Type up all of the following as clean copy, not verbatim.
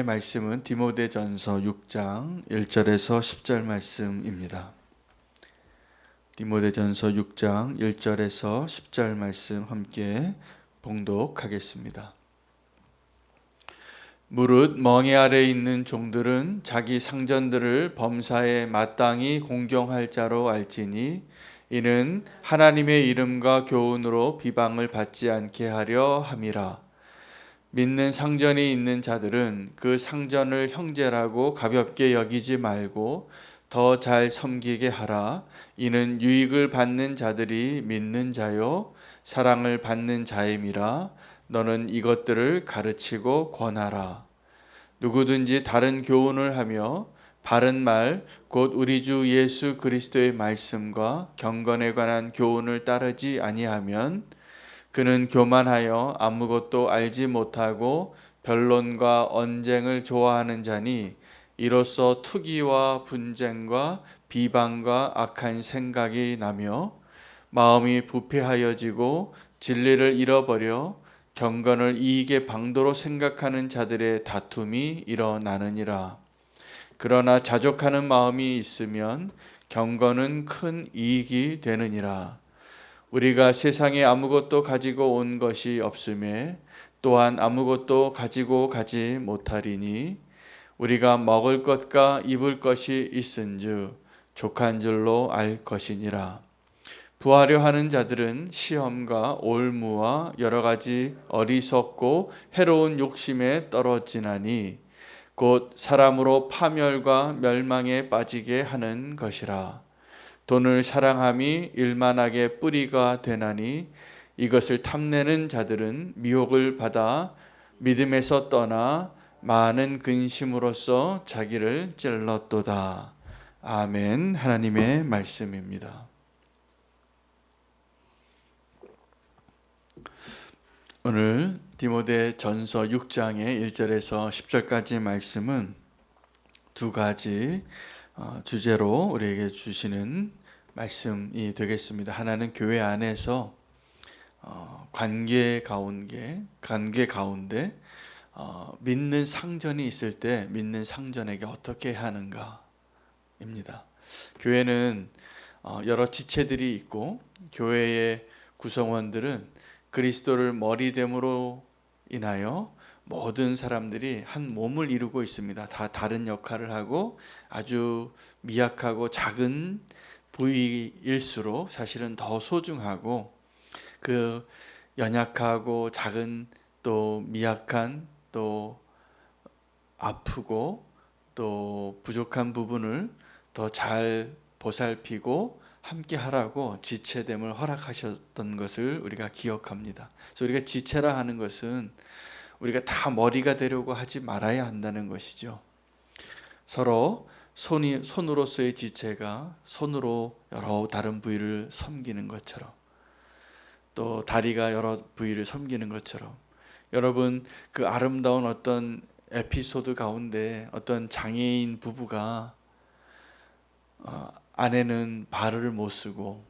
말씀은 디모데전서 6장 1절에서 10절 말씀입니다. 디모데전서 6장 1절에서 10절 말씀 함께 봉독하겠습니다. 무릇 멍에 아래 있는 종들은 자기 상전들을 범사에 마땅히 공경할 자로 알지니 이는 하나님의 이름과 교훈으로 비방을 받지 않게 하려 함이라. 믿는 상전이 있는 자들은 그 상전을 형제라고 가볍게 여기지 말고 더 잘 섬기게 하라. 이는 유익을 받는 자들이 믿는 자요 사랑을 받는 자임이라. 너는 이것들을 가르치고 권하라. 누구든지 다른 교훈을 하며 바른 말 곧 우리 주 예수 그리스도의 말씀과 경건에 관한 교훈을 따르지 아니하면 그는 교만하여 아무것도 알지 못하고 변론과 언쟁을 좋아하는 자니 이로써 투기와 분쟁과 비방과 악한 생각이 나며 마음이 부패하여지고 진리를 잃어버려 경건을 이익의 방도로 생각하는 자들의 다툼이 일어나느니라. 그러나 자족하는 마음이 있으면 경건은 큰 이익이 되느니라. 우리가 세상에 아무것도 가지고 온 것이 없음에 또한 아무것도 가지고 가지 못하리니 우리가 먹을 것과 입을 것이 있은즉 족한 줄로 알 것이니라. 부하려 하는 자들은 시험과 올무와 여러 가지 어리석고 해로운 욕심에 떨어지나니 곧 사람으로 파멸과 멸망에 빠지게 하는 것이라. 돈을 사랑함이 일만하게 뿌리가 되나니 이것을 탐내는 자들은 미혹을 받아 믿음에서 떠나 많은 근심으로써 자기를 찔렀도다. 아멘. 하나님의 말씀입니다. 오늘 디모데전서 6장의 1절에서 10절까지 말씀은 두 가지 주제로 우리에게 주시는 말씀이 되겠습니다. 하나는 교회 안에서 관계 가운데 믿는 상전이 있을 때 믿는 상전에게 어떻게 해야 하는가입니다. 교회는 여러 지체들이 있고 교회의 구성원들은 그리스도를 머리됨으로 인하여 모든 사람들이 한 몸을 이루고 있습니다. 다 다른 역할을 하고 아주 미약하고 작은 부위일수록 사실은 더 소중하고 그 연약하고 작은 또 미약한 또 아프고 또 부족한 부분을 더 잘 보살피고 함께 하라고 지체됨을 허락하셨던 것을 우리가 기억합니다. 그래서 우리가 지체라 하는 것은 우리가 다 머리가 되려고 하지 말아야 한다는 것이죠. 서로 손으로서의 지체가 손으로 여러 다른 부위를 섬기는 것처럼 또 다리가 여러 부위를 섬기는 것처럼 여러분 그 아름다운 어떤 에피소드 가운데 어떤 장애인 부부가 아내는 발을 못 쓰고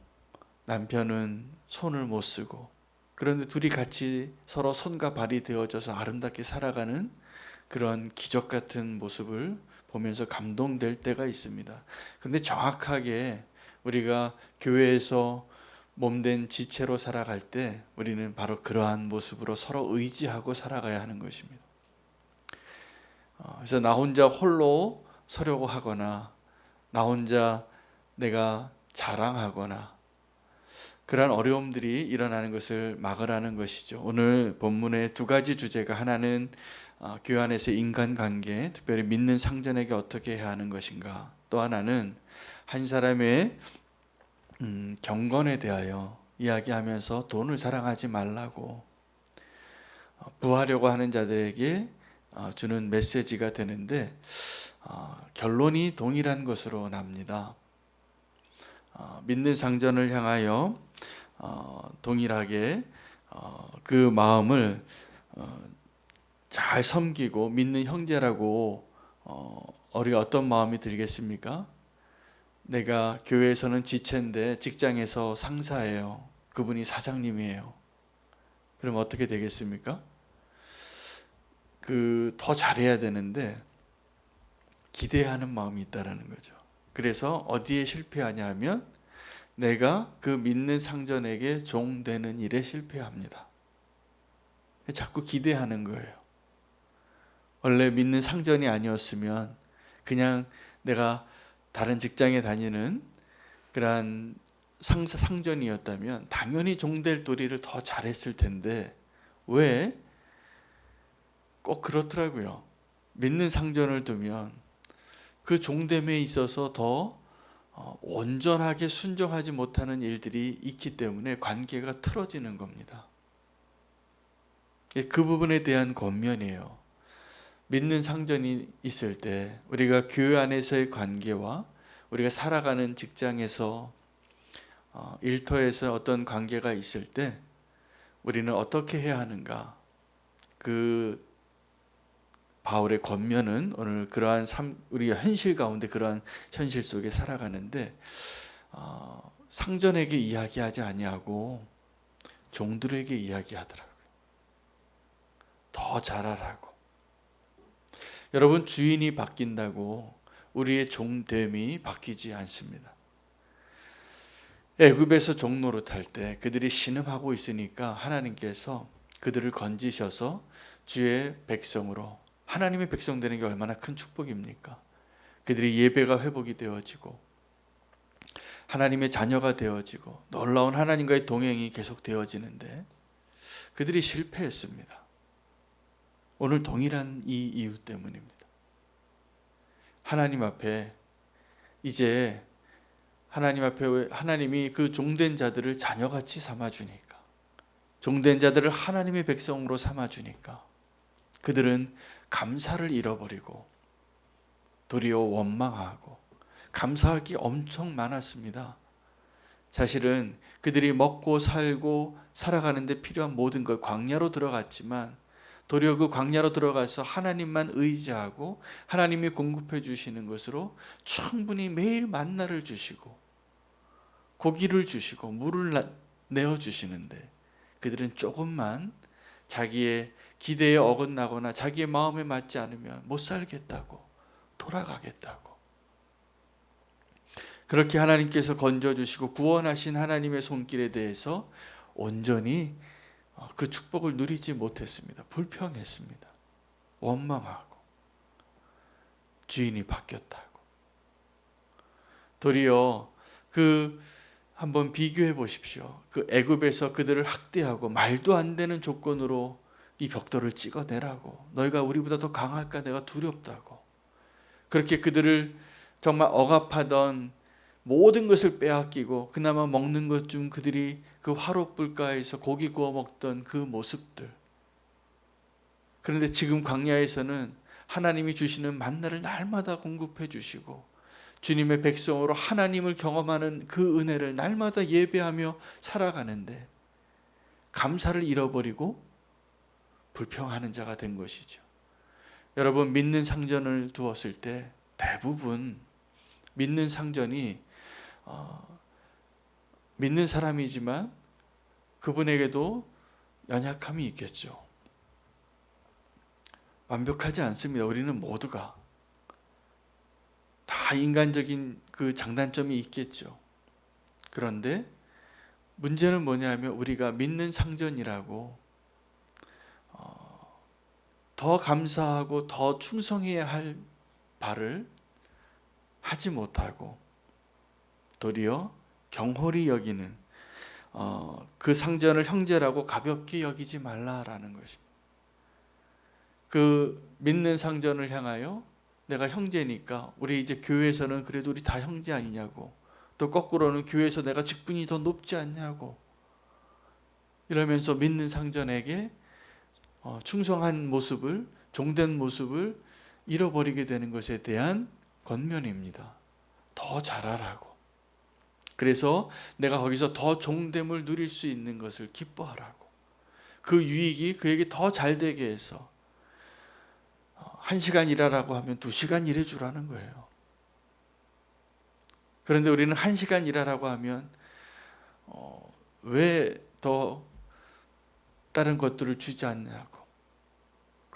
남편은 손을 못 쓰고 그런데 둘이 같이 서로 손과 발이 되어져서 아름답게 살아가는 그런 기적 같은 모습을 보면서 감동될 때가 있습니다. 근데 정확하게 우리가 교회에서 몸된 지체로 살아갈 때 우리는 바로 그러한 모습으로 서로 의지하고 살아가야 하는 것입니다. 그래서 나 혼자 홀로 서려고 하거나 나 혼자 내가 자랑하거나 그러한 어려움들이 일어나는 것을 막으라는 것이죠. 오늘 본문의 두 가지 주제가 하나는 교회 안에서의 인간관계, 특별히 믿는 상전에게 어떻게 해야 하는 것인가, 또 하나는 한 사람의 경건에 대하여 이야기하면서 돈을 사랑하지 말라고 부하려고 하는 자들에게 주는 메시지가 되는데 결론이 동일한 것으로 납니다. 믿는 상전을 향하여 동일하게 그 마음을 잘 섬기고 믿는 형제라고 우리가 어떤 마음이 들겠습니까? 내가 교회에서는 지체인데 직장에서 상사예요. 그분이 사장님이에요. 그럼 어떻게 되겠습니까? 더 잘해야 되는데 기대하는 마음이 있다라는 거죠. 그래서 어디에 실패하냐 하면 내가 그 믿는 상전에게 종되는 일에 실패합니다. 자꾸 기대하는 거예요. 원래 믿는 상전이 아니었으면 그냥 내가 다른 직장에 다니는 그러한 상전이었다면 당연히 종될 도리를 더 잘했을 텐데 왜 꼭 그렇더라고요. 믿는 상전을 두면 그 종됨에 있어서 더 온전하게 순종하지 못하는 일들이 있기 때문에 관계가 틀어지는 겁니다. 그 부분에 대한 권면이에요. 믿는 상전이 있을 때 우리가 교회 안에서의 관계와 우리가 살아가는 직장에서 일터에서 어떤 관계가 있을 때 우리는 어떻게 해야 하는가? 그 바울의 권면은 오늘 그러한 우리가 현실 가운데 그러한 현실 속에 살아가는데 상전에게 이야기하지 아니하고 종들에게 이야기하더라고요. 더 잘하라고. 여러분, 주인이 바뀐다고 우리의 종됨이 바뀌지 않습니다. 애굽에서 종노릇할 때 그들이 신음하고 있으니까 하나님께서 그들을 건지셔서 주의 백성으로, 하나님의 백성 되는 게 얼마나 큰 축복입니까? 그들이 예배가 회복이 되어지고 하나님의 자녀가 되어지고 놀라운 하나님과의 동행이 계속 되어지는데 그들이 실패했습니다. 오늘 동일한 이 이유 때문입니다. 하나님 앞에 이제 하나님이 그 종된 자들을 자녀같이 삼아주니까, 종된 자들을 하나님의 백성으로 삼아주니까 그들은 감사를 잃어버리고 도리어 원망하고, 감사할 게 엄청 많았습니다. 사실은 그들이 먹고 살고 살아가는데 필요한 모든 걸 광야로 들어갔지만 도리어 그 광야로 들어가서 하나님만 의지하고 하나님이 공급해 주시는 것으로 충분히 매일 만나를 주시고 고기를 주시고 물을 내어 주시는데 그들은 조금만 자기의 기대에 어긋나거나 자기의 마음에 맞지 않으면 못 살겠다고, 돌아가겠다고. 그렇게 하나님께서 건져주시고 구원하신 하나님의 손길에 대해서 온전히 그 축복을 누리지 못했습니다. 불평했습니다. 원망하고 주인이 바뀌었다고. 도리어 한번 비교해 보십시오. 그 애굽에서 그들을 학대하고 말도 안 되는 조건으로 이 벽돌을 찍어내라고, 너희가 우리보다 더 강할까 내가 두렵다고, 그렇게 그들을 정말 억압하던 모든 것을 빼앗기고 그나마 먹는 것 중 그들이 그 화롯불가에서 고기 구워 먹던 그 모습들. 그런데 지금 광야에서는 하나님이 주시는 만나를 날마다 공급해 주시고 주님의 백성으로 하나님을 경험하는 그 은혜를 날마다 예배하며 살아가는데 감사를 잃어버리고 불평하는 자가 된 것이죠. 여러분, 믿는 상전을 두었을 때 대부분 믿는 상전이 믿는 사람이지만 그분에게도 연약함이 있겠죠. 완벽하지 않습니다. 우리는 모두가 다 인간적인 그 장단점이 있겠죠. 그런데 문제는 뭐냐면 우리가 믿는 상전이라고 더 감사하고 더 충성해야 할 바를 하지 못하고 도리어 경홀히 여기는 그 상전을 형제라고 가볍게 여기지 말라라는 것입니다. 그 믿는 상전을 향하여 내가 형제니까 우리 이제 교회에서는 그래도 우리 다 형제 아니냐고, 또 거꾸로는 교회에서 내가 직분이 더 높지 않냐고 이러면서 믿는 상전에게 충성한 모습을, 종된 모습을 잃어버리게 되는 것에 대한 권면입니다. 더 잘하라고. 그래서 내가 거기서 더 종됨을 누릴 수 있는 것을 기뻐하라고. 그 유익이 그에게 더 잘되게 해서 1시간 일하라고 하면 2시간 일해주라는 거예요. 그런데 우리는 1시간 일하라고 하면 왜 더 다른 것들을 주지 않냐고,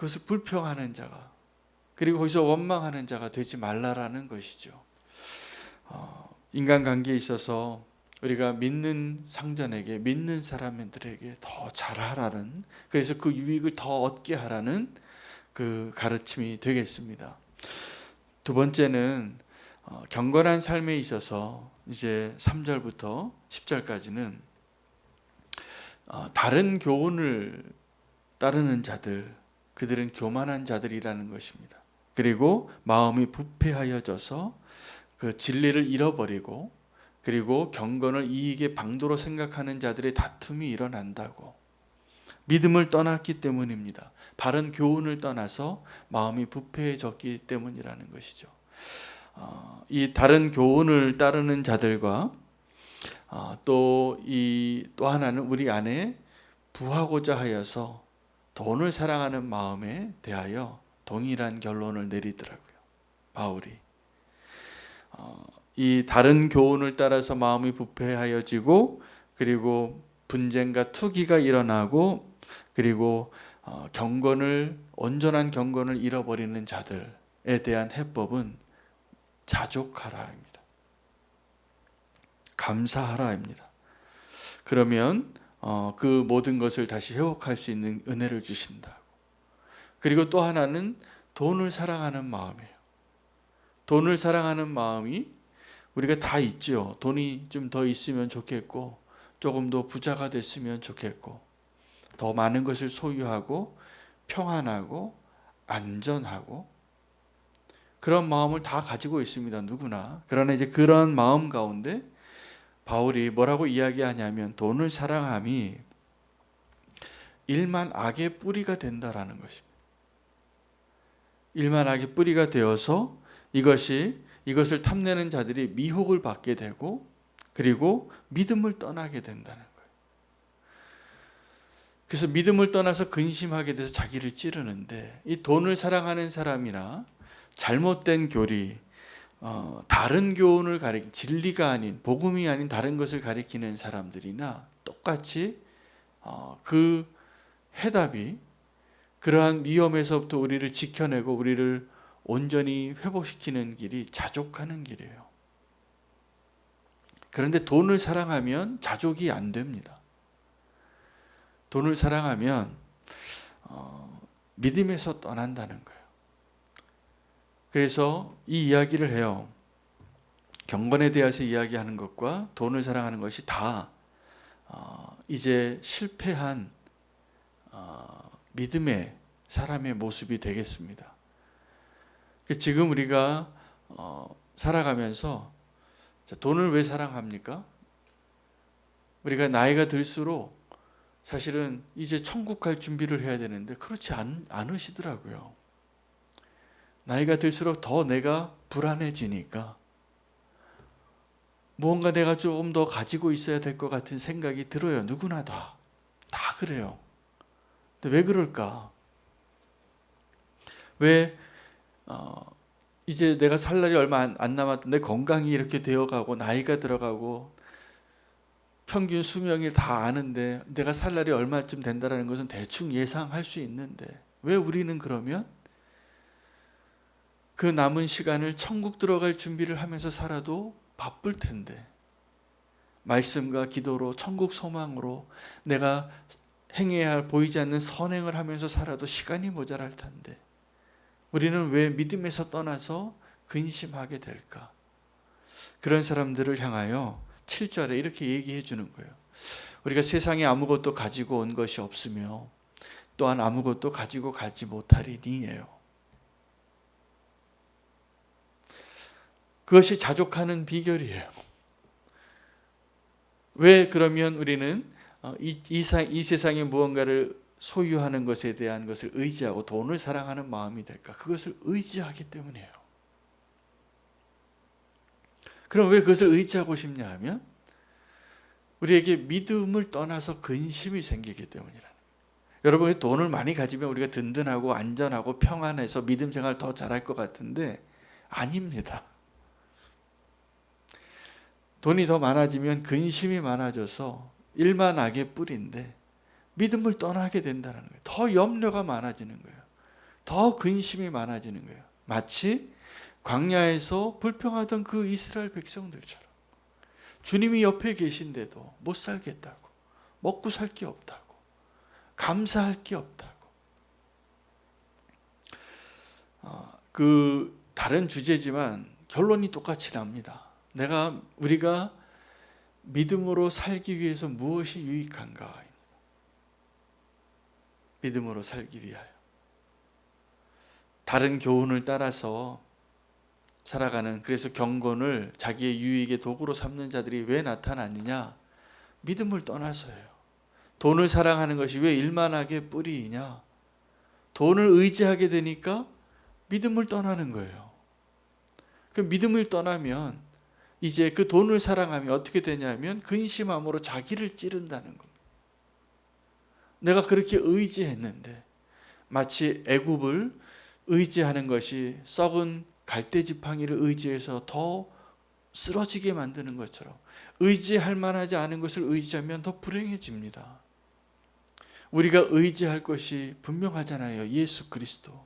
그것을 불평하는 자가, 그리고 거기서 원망하는 자가 되지 말라라는 것이죠. 인간관계에 있어서 우리가 믿는 상전에게, 믿는 사람들에게 더 잘하라는, 그래서 그 유익을 더 얻게 하라는 그 가르침이 되겠습니다. 두 번째는 경건한 삶에 있어서 이제 3절부터 10절까지는 다른 교훈을 따르는 자들, 그들은 교만한 자들이라는 것입니다. 그리고 마음이 부패하여져서 그 진리를 잃어버리고, 그리고 경건을 이익의 방도로 생각하는 자들의 다툼이 일어난다고. 믿음을 떠났기 때문입니다. 바른 교훈을 떠나서 마음이 부패해졌기 때문이라는 것이죠. 이 다른 교훈을 따르는 자들과 또 하나는 우리 안에 부하고자 하여서 돈을 사랑하는 마음에 대하여 동일한 결론을 내리더라고요. 바울이 이 다른 교훈을 따라서 마음이 부패하여지고, 그리고 분쟁과 투기가 일어나고, 그리고 온전한 경건을 잃어버리는 자들에 대한 해법은 자족하라입니다. 감사하라입니다. 그러면 그 모든 것을 다시 회복할 수 있는 은혜를 주신다. 그리고 또 하나는 돈을 사랑하는 마음이에요. 돈을 사랑하는 마음이 우리가 다 있죠. 돈이 좀 더 있으면 좋겠고, 조금 더 부자가 됐으면 좋겠고, 더 많은 것을 소유하고 평안하고 안전하고, 그런 마음을 다 가지고 있습니다. 누구나. 그러나 이제 그런 마음 가운데 바울이 뭐라고 이야기하냐면, 돈을 사랑함이 일만 악의 뿌리가 된다라는 것입니다. 일만 악의 뿌리가 되어서 이것을 탐내는 자들이 미혹을 받게 되고, 그리고 믿음을 떠나게 된다는 거예요. 그래서 믿음을 떠나서 근심하게 돼서 자기를 찌르는데, 이 돈을 사랑하는 사람이나 잘못된 교리, 다른 교훈을 가리킨, 진리가 아닌, 복음이 아닌 다른 것을 가리키는 사람들이나 똑같이 그 해답이 그러한 위험에서부터 우리를 지켜내고 우리를 온전히 회복시키는 길이 자족하는 길이에요. 그런데 돈을 사랑하면 자족이 안 됩니다. 돈을 사랑하면 믿음에서 떠난다는 거예요. 그래서 이 이야기를 해요. 경건에 대해서 이야기하는 것과 돈을 사랑하는 것이 다 이제 실패한 믿음의 사람의 모습이 되겠습니다. 지금 우리가 살아가면서 돈을 왜 사랑합니까? 우리가 나이가 들수록 사실은 이제 천국 갈 준비를 해야 되는데 그렇지 않으시더라고요. 나이가 들수록 더 내가 불안해지니까 무언가 내가 조금 더 가지고 있어야 될 것 같은 생각이 들어요. 누구나 다 그래요. 근데 왜 그럴까? 왜 이제 내가 살 날이 얼마 안 남았던데 건강이 이렇게 되어가고 나이가 들어가고 평균 수명이 다 아는데 내가 살 날이 얼마쯤 된다는 것은 대충 예상할 수 있는데, 왜 우리는 그러면 그 남은 시간을 천국 들어갈 준비를 하면서 살아도 바쁠 텐데, 말씀과 기도로 천국 소망으로 내가 행해야 할 보이지 않는 선행을 하면서 살아도 시간이 모자랄 텐데 우리는 왜 믿음에서 떠나서 근심하게 될까? 그런 사람들을 향하여 7절에 이렇게 얘기해 주는 거예요. 우리가 세상에 아무것도 가지고 온 것이 없으며 또한 아무것도 가지고 가지 못하리니에요. 그것이 자족하는 비결이에요. 왜 그러면 우리는 이 세상의 무언가를 소유하는 것에 대한 것을 의지하고 돈을 사랑하는 마음이 될까? 그것을 의지하기 때문이에요. 그럼 왜 그것을 의지하고 싶냐 하면 우리에게 믿음을 떠나서 근심이 생기기 때문이라는 거예요. 여러분이 돈을 많이 가지면 우리가 든든하고 안전하고 평안해서 믿음 생활 더 잘할 것 같은데 아닙니다. 돈이 더 많아지면 근심이 많아져서 일만 악의 뿌리인데 믿음을 떠나게 된다는 거예요. 더 염려가 많아지는 거예요. 더 근심이 많아지는 거예요. 마치 광야에서 불평하던 그 이스라엘 백성들처럼 주님이 옆에 계신데도 못 살겠다고, 먹고 살 게 없다고, 감사할 게 없다고. 다른 주제지만 결론이 똑같이 납니다. 우리가 믿음으로 살기 위해서 무엇이 유익한가? 믿음으로 살기 위하여. 다른 교훈을 따라서 살아가는, 그래서 경건을 자기의 유익의 도구로 삼는 자들이 왜 나타나느냐? 믿음을 떠나서예요. 돈을 사랑하는 것이 왜 일만하게 뿌리이냐? 돈을 의지하게 되니까 믿음을 떠나는 거예요. 그 믿음을 떠나면 이제 그 돈을 사랑하면 어떻게 되냐면 근심함으로 자기를 찌른다는 겁니다. 내가 그렇게 의지했는데 마치 애굽을 의지하는 것이 썩은 갈대 지팡이를 의지해서 더 쓰러지게 만드는 것처럼 의지할 만하지 않은 것을 의지하면 더 불행해집니다. 우리가 의지할 것이 분명하잖아요. 예수 그리스도,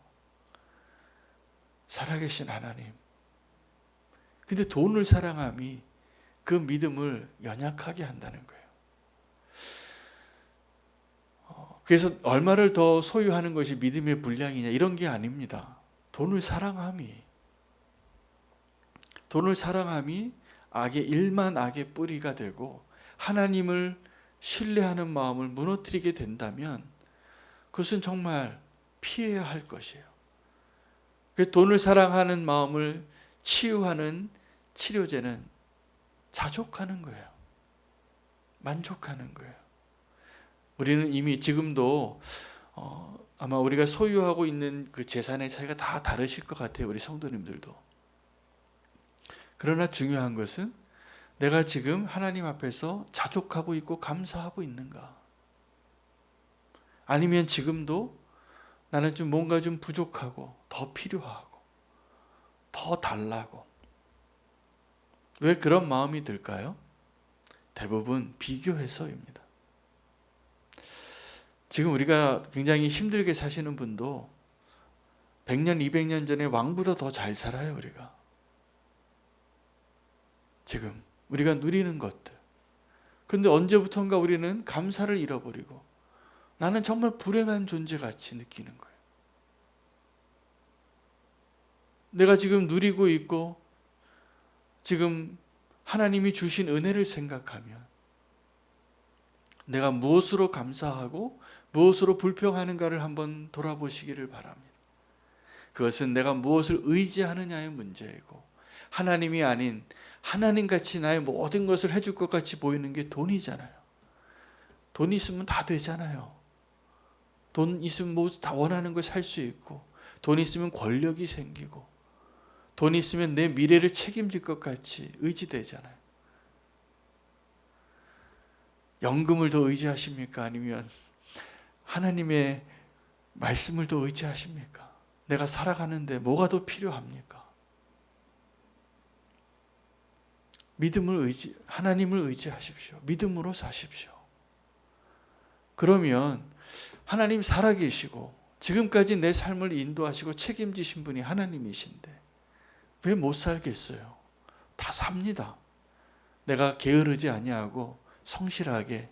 살아계신 하나님. 근데 돈을 사랑함이 그 믿음을 연약하게 한다는 거예요. 그래서 얼마를 더 소유하는 것이 믿음의 분량이냐 이런 게 아닙니다. 돈을 사랑함이 일만 악의 뿌리가 되고 하나님을 신뢰하는 마음을 무너뜨리게 된다면 그것은 정말 피해야 할 것이에요. 돈을 사랑하는 마음을 치유하는 치료제는 자족하는 거예요. 만족하는 거예요. 우리는 이미 지금도 아마 우리가 소유하고 있는 그 재산의 차이가 다 다르실 것 같아요. 우리 성도님들도. 그러나 중요한 것은 내가 지금 하나님 앞에서 자족하고 있고 감사하고 있는가? 아니면 지금도 나는 좀 뭔가 좀 부족하고 더 필요하고 더 달라고. 왜 그런 마음이 들까요? 대부분 비교해서입니다. 지금 우리가 굉장히 힘들게 사시는 분도 100년, 200년 전에 왕보다 더 잘 살아요, 우리가. 지금 우리가 누리는 것들. 그런데 언제부턴가 우리는 감사를 잃어버리고 나는 정말 불행한 존재같이 느끼는 거예요. 내가 지금 누리고 있고 지금 하나님이 주신 은혜를 생각하면 내가 무엇으로 감사하고 무엇으로 불평하는가를 한번 돌아보시기를 바랍니다. 그것은 내가 무엇을 의지하느냐의 문제이고 하나님이 아닌 하나님같이 나의 모든 것을 해줄 것 같이 보이는 게 돈이잖아요. 돈 있으면 다 되잖아요. 돈 있으면 뭐 다 원하는 걸 살 수 있고 돈 있으면 권력이 생기고 돈 있으면 내 미래를 책임질 것 같이 의지되잖아요. 연금을 더 의지하십니까? 아니면 하나님의 말씀을 더 의지하십니까? 내가 살아가는데 뭐가 더 필요합니까? 하나님을 의지하십시오. 믿음으로 사십시오. 그러면 하나님 살아계시고 지금까지 내 삶을 인도하시고 책임지신 분이 하나님이신데 왜 못 살겠어요? 다 삽니다. 내가 게으르지 아니하고 성실하게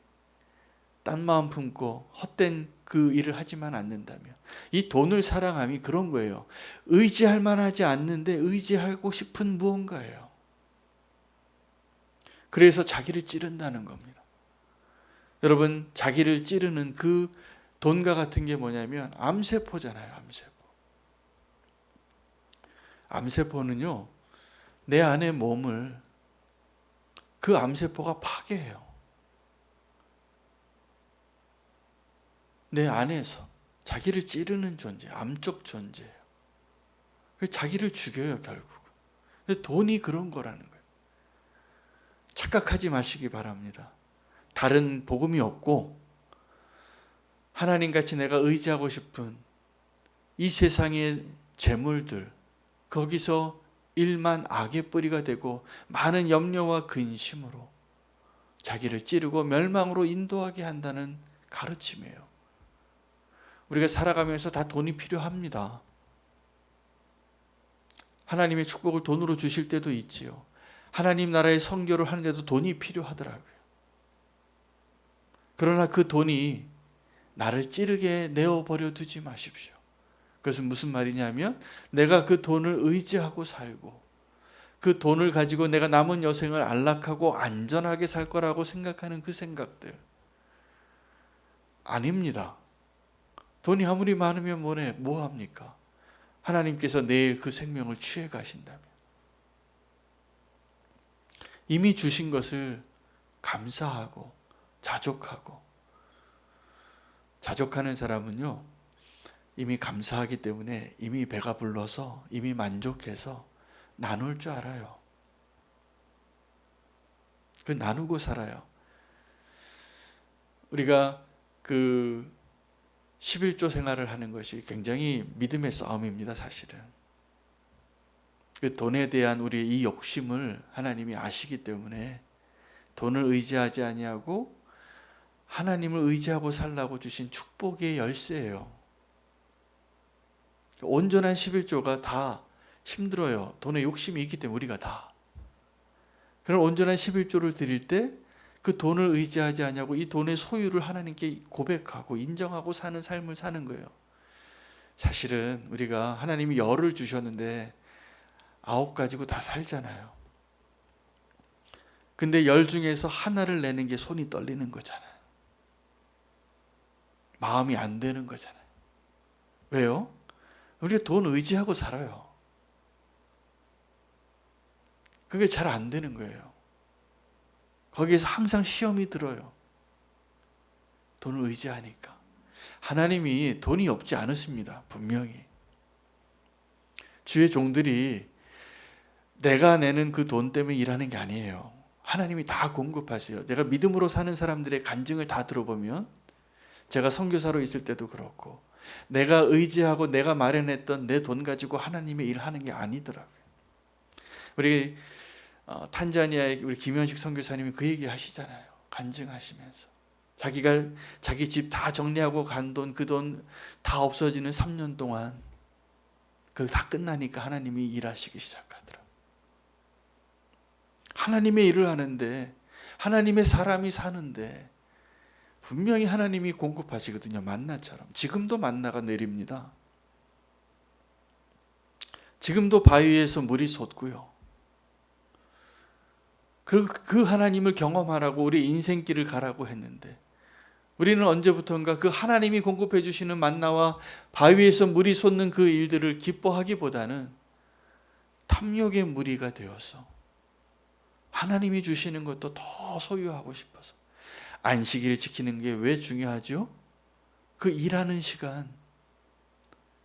딴 마음 품고 헛된 그 일을 하지만 않는다면. 이 돈을 사랑함이 그런 거예요. 의지할 만하지 않는데 의지하고 싶은 무언가예요. 그래서 자기를 찌른다는 겁니다. 여러분, 자기를 찌르는 그 돈과 같은 게 뭐냐면 암세포잖아요. 암세포. 암세포는요, 내 안의 몸을 그 암세포가 파괴해요. 내 안에서 자기를 찌르는 존재, 암적 존재예요. 자기를 죽여요, 결국은. 근데 돈이 그런 거라는 거예요. 착각하지 마시기 바랍니다. 다른 복음이 없고 하나님같이 내가 의지하고 싶은 이 세상의 재물들, 거기서 일만 악의 뿌리가 되고 많은 염려와 근심으로 자기를 찌르고 멸망으로 인도하게 한다는 가르침이에요. 우리가 살아가면서 다 돈이 필요합니다. 하나님의 축복을 돈으로 주실 때도 있지요. 하나님 나라의 선교를 하는데도 돈이 필요하더라고요. 그러나 그 돈이 나를 찌르게 내어버려 두지 마십시오. 그것은 무슨 말이냐면 내가 그 돈을 의지하고 살고 그 돈을 가지고 내가 남은 여생을 안락하고 안전하게 살 거라고 생각하는 그 생각들 아닙니다. 돈이 아무리 많으면 뭐합니까? 하나님께서 내일 그 생명을 취해 가신다면 이미 주신 것을 감사하고 자족하는 사람은요 이미 감사하기 때문에 이미 배가 불러서 이미 만족해서 나눌 줄 알아요. 그 나누고 살아요. 우리가 그 11조 생활을 하는 것이 굉장히 믿음의 싸움입니다. 사실은 그 돈에 대한 우리의 이 욕심을 하나님이 아시기 때문에 돈을 의지하지 아니하고 하나님을 의지하고 살라고 주신 축복의 열쇠예요. 온전한 11조가 다 힘들어요. 돈에 욕심이 있기 때문에 우리가 다. 그런 온전한 11조를 드릴 때 그 돈을 의지하지 않냐고 이 돈의 소유를 하나님께 고백하고 인정하고 사는 삶을 사는 거예요. 사실은 우리가 하나님이 열을 주셨는데 9 가지고 다 살잖아요. 근데 10 중에서 하나를 내는 게 손이 떨리는 거잖아요. 마음이 안 되는 거잖아요. 왜요? 우리가 돈 의지하고 살아요. 그게 잘 안 되는 거예요. 거기에서 항상 시험이 들어요. 돈을 의지하니까. 하나님이 돈이 없지 않으십니다. 분명히. 주의 종들이 내가 내는 그 돈 때문에 일하는 게 아니에요. 하나님이 다 공급하세요. 내가 믿음으로 사는 사람들의 간증을 다 들어보면 제가 선교사로 있을 때도 그렇고 내가 의지하고 내가 마련했던 내 돈 가지고 하나님의 일을 하는 게 아니더라고요. 우리 탄자니아의 우리 김현식 선교사님이 그 얘기 하시잖아요. 간증하시면서 자기가 자기 집 다 정리하고 간 돈 그 돈 다 없어지는 3년 동안 그걸 다 끝나니까 하나님이 일하시기 시작하더라고요. 하나님의 일을 하는데 하나님의 사람이 사는데 분명히 하나님이 공급하시거든요. 만나처럼. 지금도 만나가 내립니다. 지금도 바위에서 물이 솟고요. 그 하나님을 경험하라고 우리 인생길을 가라고 했는데 우리는 언제부턴가 그 하나님이 공급해 주시는 만나와 바위에서 물이 솟는 그 일들을 기뻐하기보다는 탐욕의 무리가 되어서 하나님이 주시는 것도 더 소유하고 싶어서 안식일을 지키는 게 왜 중요하죠? 그 일하는 시간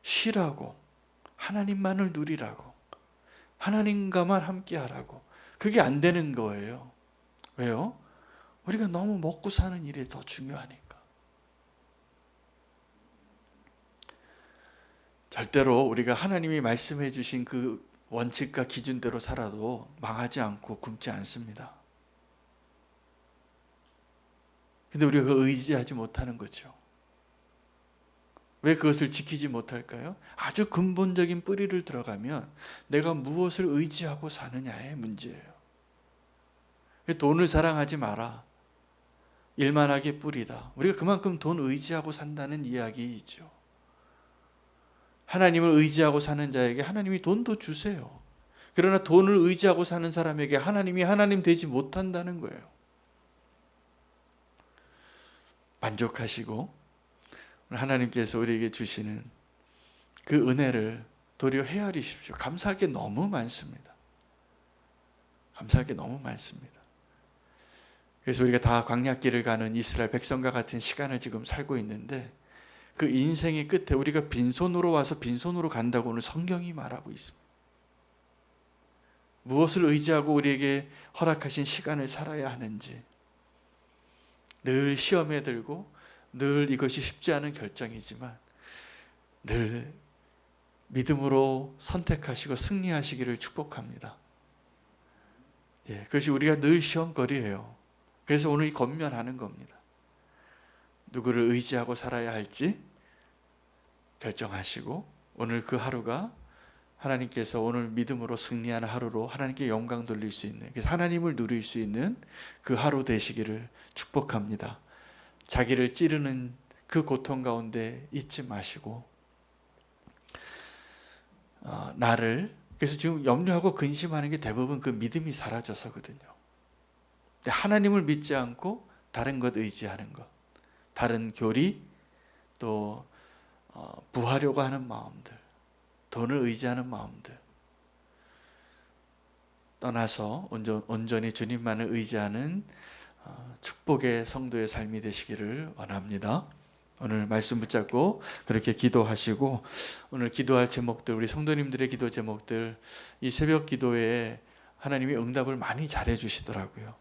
쉬라고 하나님만을 누리라고 하나님과만 함께하라고 그게 안 되는 거예요. 왜요? 우리가 너무 먹고 사는 일이 더 중요하니까. 절대로 우리가 하나님이 말씀해 주신 그 원칙과 기준대로 살아도 망하지 않고 굶지 않습니다. 근데 우리가 그걸 의지하지 못하는 거죠. 왜 그것을 지키지 못할까요? 아주 근본적인 뿌리를 들어가면 내가 무엇을 의지하고 사느냐의 문제예요. 돈을 사랑하지 마라. 일만하게 뿌리다. 우리가 그만큼 돈 의지하고 산다는 이야기이죠. 하나님을 의지하고 사는 자에게 하나님이 돈도 주세요. 그러나 돈을 의지하고 사는 사람에게 하나님이 하나님 되지 못한다는 거예요. 만족하시고 하나님께서 우리에게 주시는 그 은혜를 도리어 헤아리십시오. 감사할 게 너무 많습니다. 감사할 게 너무 많습니다. 그래서 우리가 다 광야길을 가는 이스라엘 백성과 같은 시간을 지금 살고 있는데 그 인생의 끝에 우리가 빈손으로 와서 빈손으로 간다고 오늘 성경이 말하고 있습니다. 무엇을 의지하고 우리에게 허락하신 시간을 살아야 하는지 늘 시험에 들고 늘 이것이 쉽지 않은 결정이지만 늘 믿음으로 선택하시고 승리하시기를 축복합니다. 그것이 우리가 늘 시험거리예요. 그래서 오늘 이 권면하는 겁니다. 누구를 의지하고 살아야 할지 결정하시고 오늘 그 하루가 하나님께서 오늘 믿음으로 승리하는 하루로 하나님께 영광 돌릴 수 있는, 그래서 하나님을 누릴 수 있는 그 하루 되시기를 축복합니다. 자기를 찌르는 그 고통 가운데 잊지 마시고 나를, 그래서 지금 염려하고 근심하는 게 대부분 그 믿음이 사라져서거든요. 하나님을 믿지 않고 다른 것 의지하는 것, 다른 교리, 또 부하려고 하는 마음들, 돈을 의지하는 마음들 떠나서 온전히 주님만을 의지하는 축복의 성도의 삶이 되시기를 원합니다. 오늘 말씀 붙잡고 그렇게 기도하시고, 오늘 기도할 제목들, 우리 성도님들의 기도 제목들, 이 새벽 기도에 하나님이 응답을 많이 잘해 주시더라고요.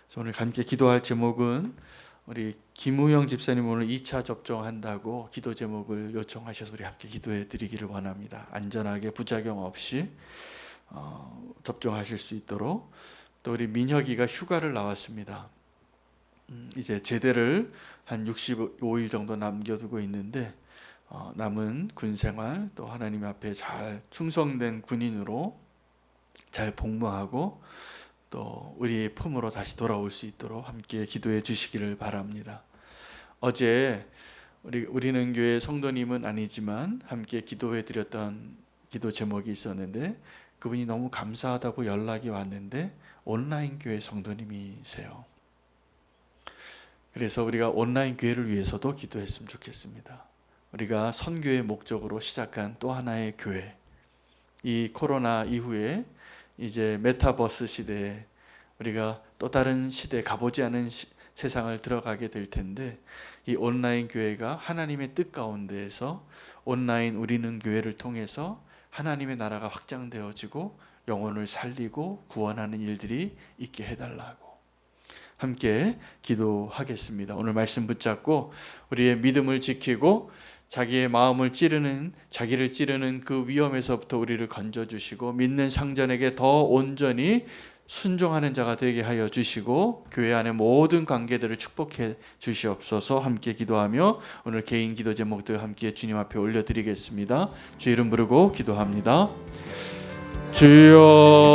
그래서 오늘 함께 기도할 제목은 우리 김우영 집사님 오늘 2차 접종한다고 기도 제목을 요청하셔서 우리 함께 기도해 드리기를 원합니다. 안전하게 부작용 없이 접종하실 수 있도록. 또 우리 민혁이가 휴가를 나왔습니다. 이제 제대를 한 65일 정도 남겨두고 있는데 남은 군 생활, 또 하나님 앞에 잘 충성된 군인으로 잘 복무하고 또 우리의 품으로 다시 돌아올 수 있도록 함께 기도해 주시기를 바랍니다. 어제 우리는 교회 성도님은 아니지만 함께 기도해 드렸던 기도 제목이 있었는데, 그분이 너무 감사하다고 연락이 왔는데 온라인 교회 성도님이세요. 그래서 우리가 온라인 교회를 위해서도 기도했으면 좋겠습니다. 우리가 선교의 목적으로 시작한 또 하나의 교회, 이 코로나 이후에 이제 메타버스 시대에 우리가 또 다른 시대에 가보지 않은 세상을 들어가게 될 텐데, 이 온라인 교회가 하나님의 뜻 가운데에서 온라인 우리는 교회를 통해서 하나님의 나라가 확장되어지고 영혼을 살리고 구원하는 일들이 있게 해달라고 함께 기도하겠습니다. 오늘 말씀 붙잡고 우리의 믿음을 지키고 자기의 마음을 자기를 찌르는 그 위험에서부터 우리를 건져주시고 믿는 상전에게 더 온전히 순종하는 자가 되게 하여 주시고 교회 안의 모든 관계들을 축복해 주시옵소서. 함께 기도하며 오늘 개인 기도 제목들 함께 주님 앞에 올려드리겠습니다. 주 이름 부르고 기도합니다. 주여